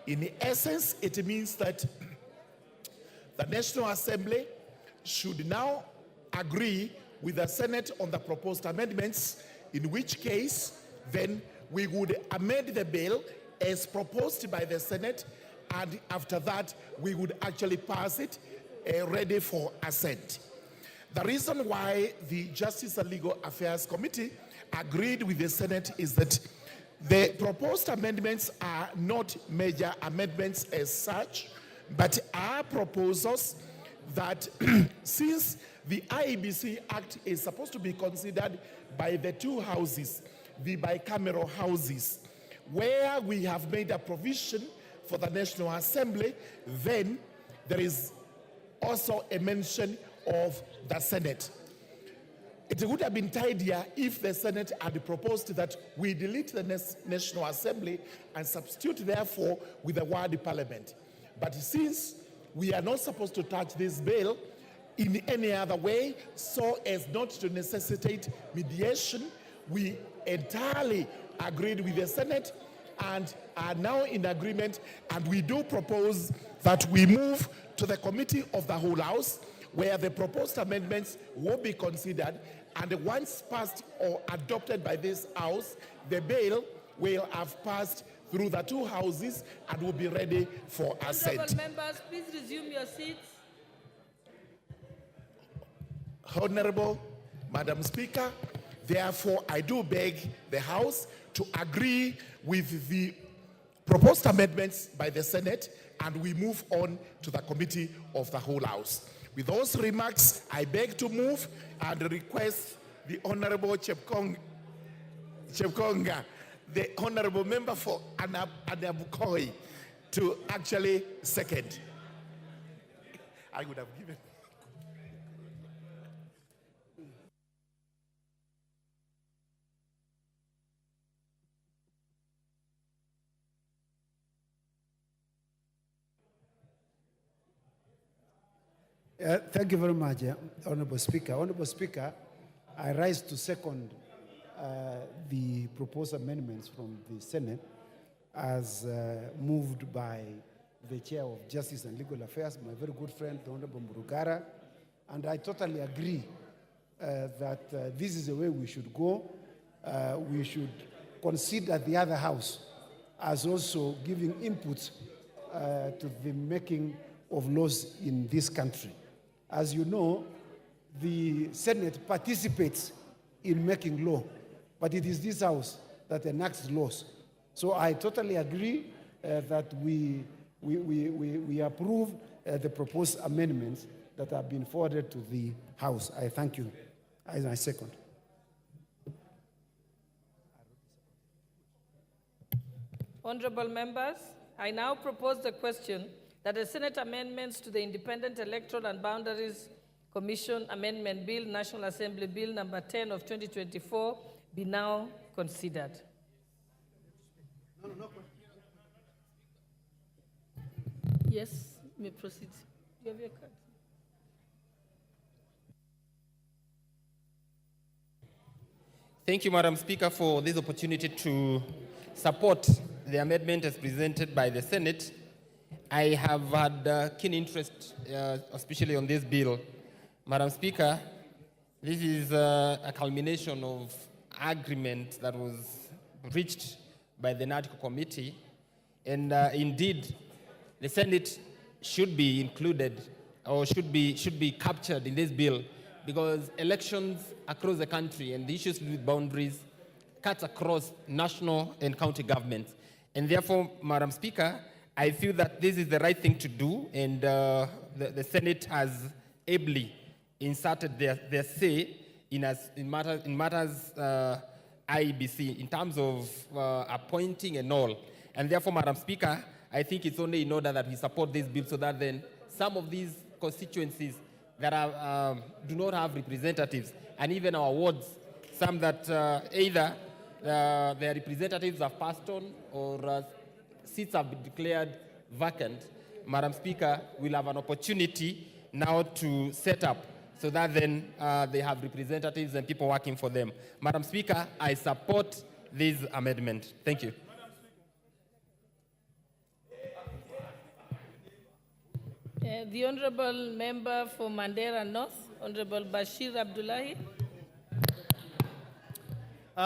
Speaker 5: In essence, it means that the National Assembly should now agree with the Senate on the proposed amendments, in which case then we would amend the bill as proposed by the Senate, and after that we would actually pass it ready for assent. The reason why the Justice and Legal Affairs Committee agreed with the Senate is that the proposed amendments are not major amendments as such, but are proposals that since the IEBC Act is supposed to be considered by the two houses, the bicameral houses, where we have made a provision for the National Assembly, then there is also a mention of the Senate. It would have been tidier if the Senate had proposed that we delete the National Assembly and substitute therefore with the word Parliament. But since we are not supposed to touch this bill in any other way so as not to necessitate mediation, we entirely agreed with the Senate and are now in agreement, and we do propose that we move to the Committee of the Whole House, where the proposed amendments will be considered, and once passed or adopted by this House, the bill will have passed through the two houses and will be ready for assent.
Speaker 10: Honorable members, please resume your seats.
Speaker 5: Honorable Madam Speaker, therefore I do beg the House to agree with the proposed amendments by the Senate, and we move on to the Committee of the Whole House. With those remarks, I beg to move and request the Honorable Chepkonga, the Honorable Member for Anabukoi, to actually second. I would have given.
Speaker 1: Thank you very much, Honorable Speaker. Honorable Speaker, I rise to second the proposed amendments from the Senate as moved by the Chair of Justice and Legal Affairs, my very good friend, the Honorable Murugara, and I totally agree that this is the way we should go. We should consider the other house as also giving input to the making of laws in this country. As you know, the Senate participates in making law, but it is this House that enacts laws. So I totally agree that we approve the proposed amendments that have been forwarded to the House. I thank you. I second.
Speaker 10: Honorable members, I now propose the question that the Senate amendments to the Independent Electoral and Boundaries Commission Amendment Bill, National Assembly Bill number 10 of 2024, be now considered. Yes, you may proceed. Do you have your card?
Speaker 11: Thank you, Madam Speaker, for this opportunity to support the amendment as presented by the Senate. I have had keen interest, especially on this bill. Madam Speaker, this is a culmination of agreement that was reached by the NADCO committee, and indeed, the Senate should be included or should be captured in this bill, because elections across the country and the issues with boundaries cut across national and county governments. And therefore, Madam Speaker, I feel that this is the right thing to do, and the Senate has ably inserted their say in matters IEBC in terms of appointing and all. And therefore, Madam Speaker, I think it's only in order that we support this bill so that then some of these constituencies that are, do not have representatives, and even our wards, some that either their representatives have passed on or seats have been declared vacant, Madam Speaker, we'll have an opportunity now to set up so that then they have representatives and people working for them. Madam Speaker, I support this amendment. Thank you.
Speaker 10: The Honorable Member for Mandera North, Honorable Bashir Abdullahi.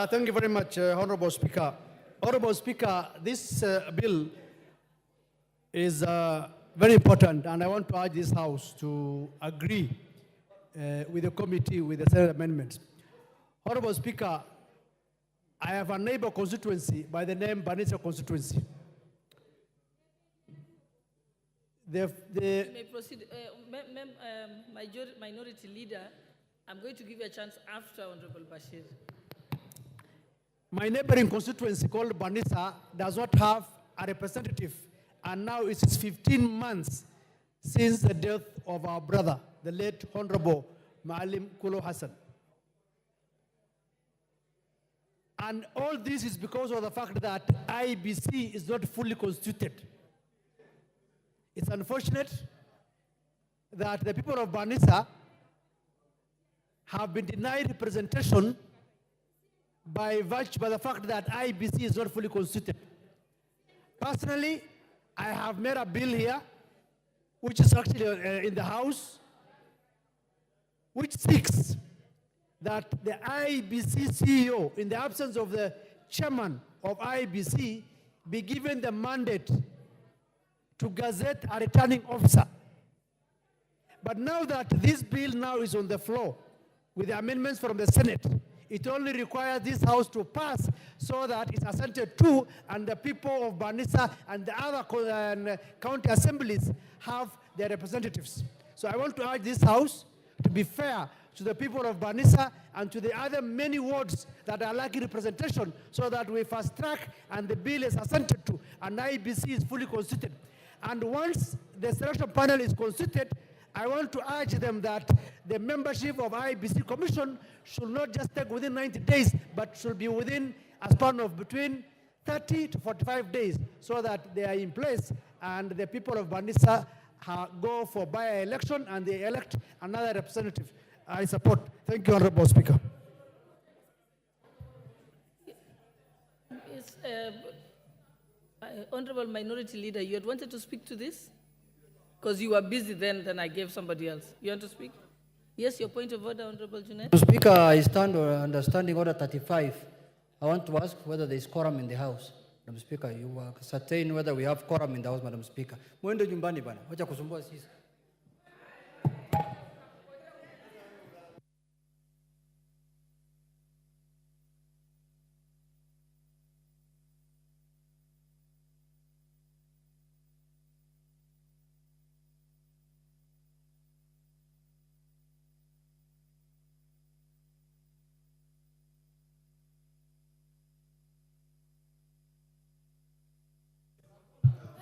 Speaker 12: Thank you very much, Honorable Speaker. Honorable Speaker, this bill is very important, and I want to urge this House to agree with the committee with the Senate amendments. Honorable Speaker, I have a neighbor constituency by the name Banisa constituency.
Speaker 10: May proceed. Minority Leader, I'm going to give you a chance after Honorable Bashir.
Speaker 12: My neighboring constituency called Banisa does not have a representative, and now it is 15 months since the death of our brother, the late Honorable Maalim Kulo Hassan. And all this is because of the fact that IBC is not fully constituted. It's unfortunate that the people of Banisa have been denied representation by the fact that IBC is not fully constituted. Personally, I have made a bill here, which is actually in the House, which seeks that the IBC CEO, in the absence of the chairman of IBC, be given the mandate to gazette a returning officer. But now that this bill now is on the floor with the amendments from the Senate, it only requires this House to pass so that it's assented to, and the people of Banisa and the other county assemblies have their representatives. So I want to urge this House to be fair to the people of Banisa and to the other many wards that are lacking representation, so that we fast track and the bill is assented to and IBC is fully constituted. And once the selection panel is constituted, I want to urge them that the membership of IBC Commission should not just take within 90 days, but should be within a span of between 30 to 45 days, so that they are in place and the people of Banisa go for by-election and they elect another representative. I support. Thank you, Honorable Speaker.
Speaker 10: Yes, Honorable Minority Leader, you had wanted to speak to this? Because you were busy then I gave somebody else. You want to speak? Yes, your point of order, Honorable Junet.
Speaker 13: Speaker, I stand understanding Order 35. I want to ask whether there is quorum in the House. Madam Speaker, you are certain whether we have quorum in the House, Madam Speaker. Mwende nyumbani bana. Wacha kusumbua sisi.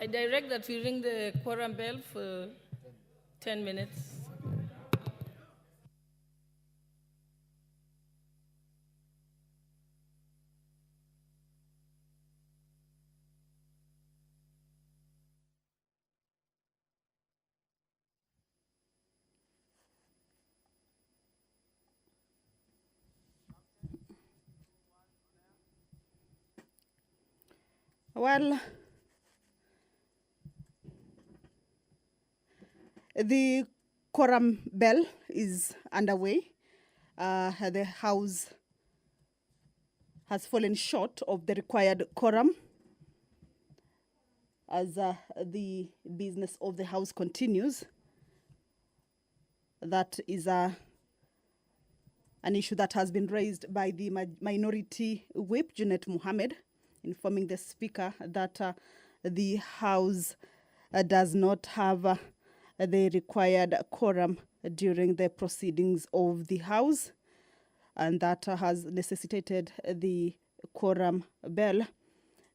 Speaker 10: I direct that we ring the quorum bell for 10 minutes.
Speaker 6: Well, the quorum bell is underway. The House has fallen short of the required quorum as the business of the House continues. That is an issue that has been raised by the Minority Whip, Junet Mohammed, informing the Speaker that the House does not have the required quorum during the proceedings of the House, and that has necessitated the quorum bell.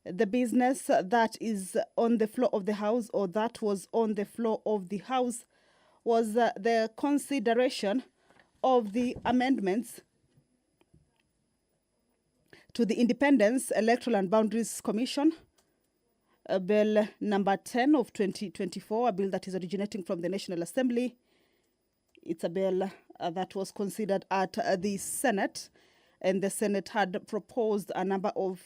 Speaker 6: The business that is on the floor of the House, or that was on the floor of the House, was the consideration of the amendments to the Independence, Electoral and Boundaries Commission, Bill number 10 of 2024, a bill that is originating from the National Assembly. It's a bill that was considered at the Senate, and the Senate had proposed a number of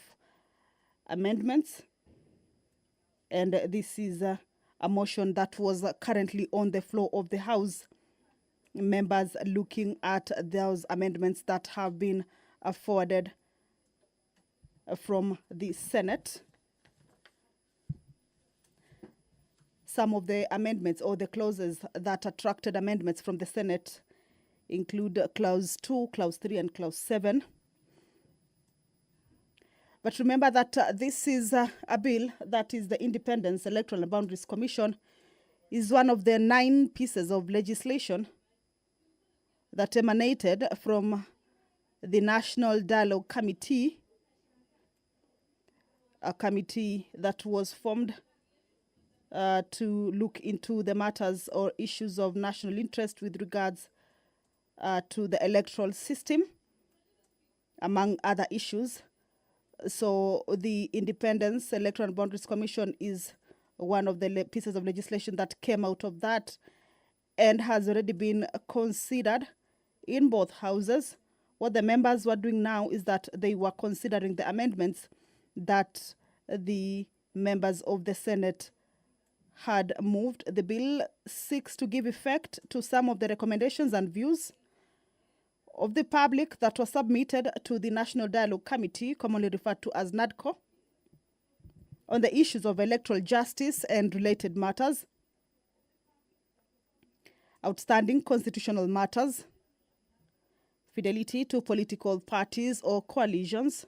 Speaker 6: amendments, and this is a motion that was currently on the floor of the House. Members looking at those amendments that have been forwarded from the Senate. Some of the amendments or the clauses that attracted amendments from the Senate include Clause 2, Clause 3, and Clause 7. But remember that this is a bill that is the Independence Electoral and Boundaries Commission is one of the 9 pieces of legislation that emanated from the National Dialogue Committee, a committee that was formed to look into the matters or issues of national interest with regards to the electoral system, among other issues. So the Independence Electoral and Boundaries Commission is one of the pieces of legislation that came out of that and has already been considered in both houses. What the members were doing now is that they were considering the amendments that the members of the Senate had moved. The bill seeks to give effect to some of the recommendations and views of the public that were submitted to the National Dialogue Committee, commonly referred to as NADCO, on the issues of electoral justice and related matters, outstanding constitutional matters, fidelity to political parties or coalitions,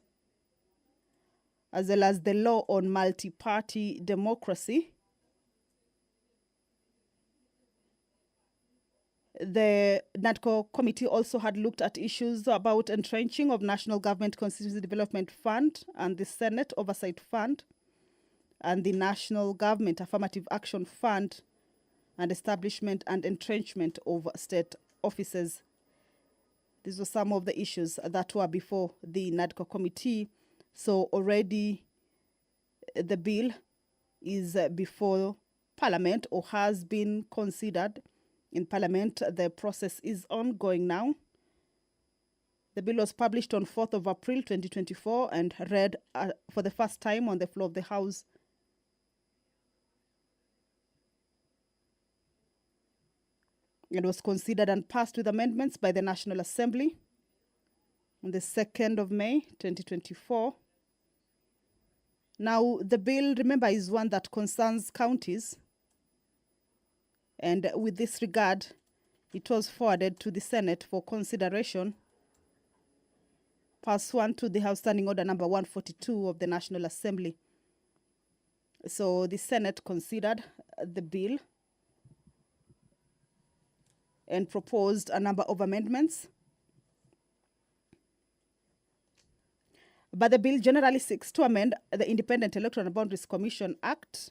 Speaker 6: as well as the law on multi-party democracy. The NADCO committee also had looked at issues about entrenching of National Government Constituency Development Fund and the Senate Oversight Fund and the National Government Affirmative Action Fund and establishment and entrenchment of state offices. These were some of the issues that were before the NADCO committee. So already the bill is before Parliament or has been considered in Parliament. The process is ongoing now. The bill was published on 4th of April 2024 and read for the first time on the floor of the House. It was considered and passed with amendments by the National Assembly on the 2nd of May 2024. Now, the bill, remember, is one that concerns counties. And with this regard, it was forwarded to the Senate for consideration pursuant to the House Standing Order number 142 of the National Assembly. So the Senate considered the bill and proposed a number of amendments. But the bill generally seeks to amend the Independent Electoral and Boundaries Commission Act,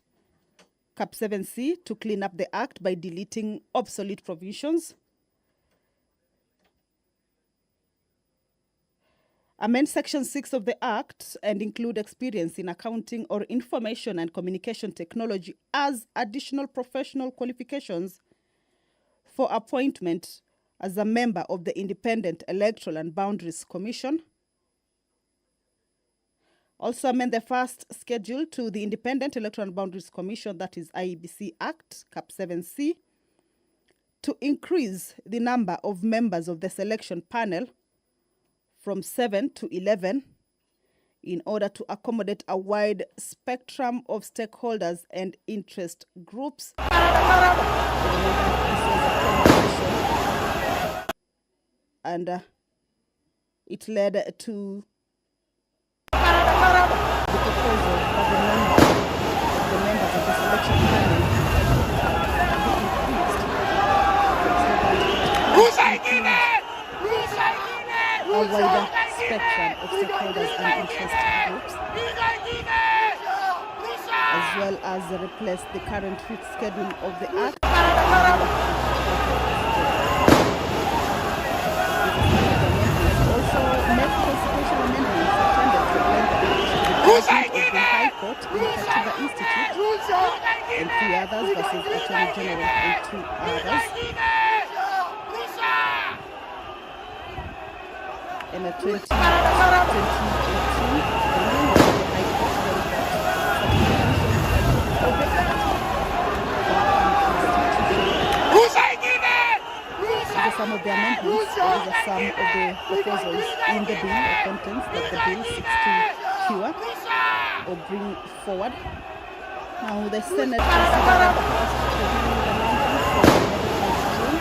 Speaker 6: Cap 7C, to clean up the Act by deleting obsolete provisions, amend Section 6 of the Act and include experience in accounting or information and communication technology as additional professional qualifications for appointment as a member of the Independent Electoral and Boundaries Commission. Also amend the first schedule to the Independent Electoral and Boundaries Commission, that is IEBC Act, Cap 7C, to increase the number of members of the selection panel from 7 to 11 in order to accommodate a wide spectrum of stakeholders and interest groups. And it led to the proposal that the number of the members of the selection panel be increased a wider spectrum of stakeholders and interest groups, as well as replace the current fifth schedule of the Act. Also make constitutional amendments intended to blend the judgment of the High Court, the Katiba Institute, and 3 others versus Attorney General and 2 others. in 2018, the ruling of the High Court these are some of the amendments, these are some of the proposals in the bill or contents that the bill seeks to cure or bring forward. Now the Senate considered and passed the bill amendments for the 11th of June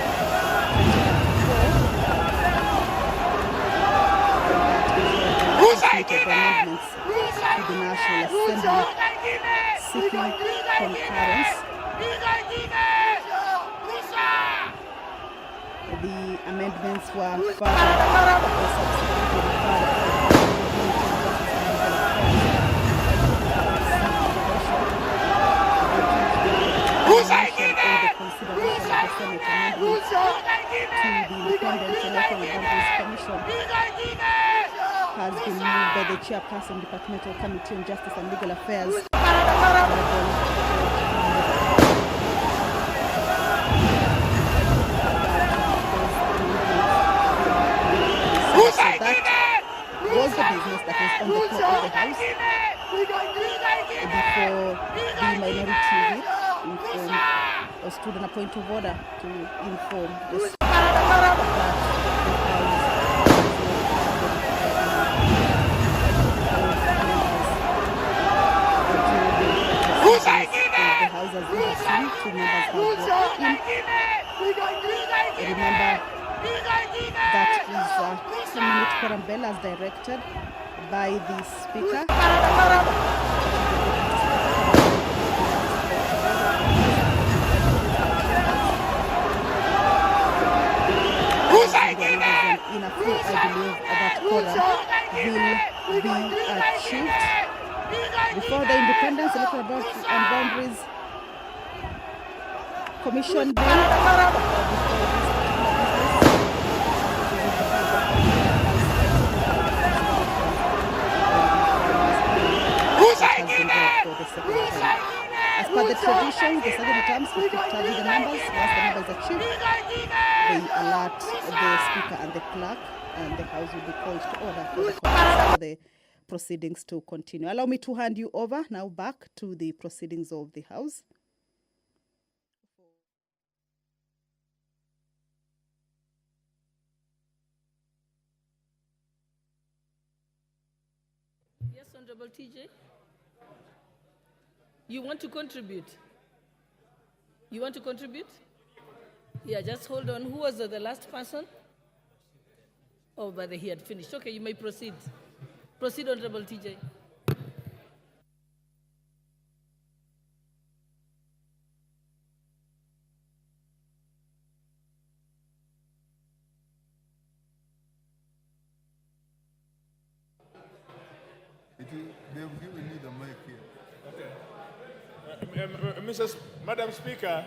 Speaker 6: 2024. The amendments to the National Assembly seeking concurrence. The amendments were further or subsequently referred to the consideration of the Senate amendments to the Independent Electoral and Boundaries Commission has been moved by the Chairperson, Departmental Committee on Justice and Legal Affairs, was the business that was on the floor of the House before the minority whip informed or stood on a point of order to inform the Speaker that the House has been seen, 2 members have walked in. Remember, that is 10-minute quorum bell as directed by the Speaker. In a few, I believe that quorum will be achieved before the Independence Electoral and Boundaries Commission bill. As per the tradition, the second terms will tally the numbers. Once the numbers are achieved, they alert the Speaker and the Clerk, and the House will be called to order for the proceedings to continue. Allow me to hand you over now back to the proceedings of the House.
Speaker 10: Yes, Honorable TJ. You want to contribute? You want to contribute? Yeah, just hold on. Who was the last person? Oh, but he had finished. Okay, you may proceed. Proceed, Honorable TJ.
Speaker 3: They've given me the mic here.
Speaker 2: Madam Speaker,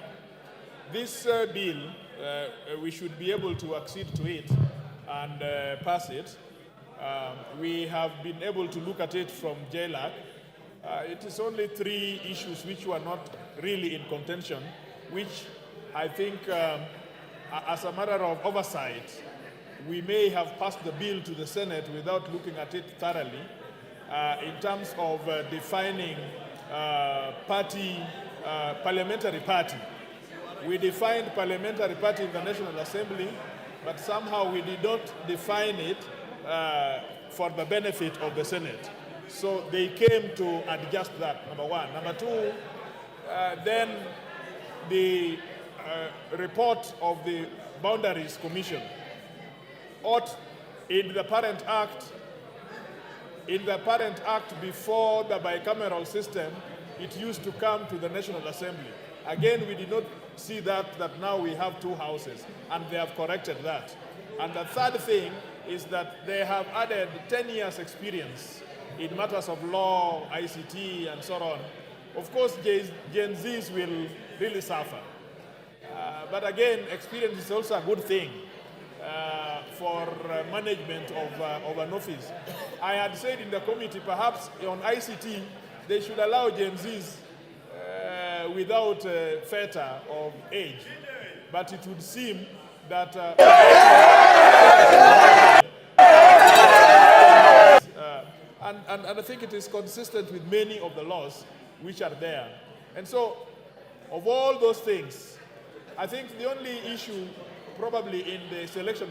Speaker 2: this bill, we should be able to accede to it and pass it. We have been able to look at it from JLAC. It is only 3 issues which were not really in contention, which I think, as a matter of oversight, we may have passed the bill to the Senate without looking at it thoroughly. In terms of defining parliamentary party. We defined parliamentary party in the National Assembly, but somehow we did not define it for the benefit of the Senate. So they came to adjust that, number one. Number two, then the report of the Boundaries Commission ought in the parent act before the bicameral system, it used to come to the National Assembly. Again, we did not see that now we have 2 houses, and they have corrected that. And the third thing is that they have added 10 years experience in matters of law, ICT, and so on. Of course, Gen Zs will really suffer. But again, experience is also a good thing for management of an office. I had said in the committee, perhaps on ICT, they should allow Gen Zs without fetter of age. But it would seem that and I think it is consistent with many of the laws which are there. And so, of all those things, I think the only issue probably in the selection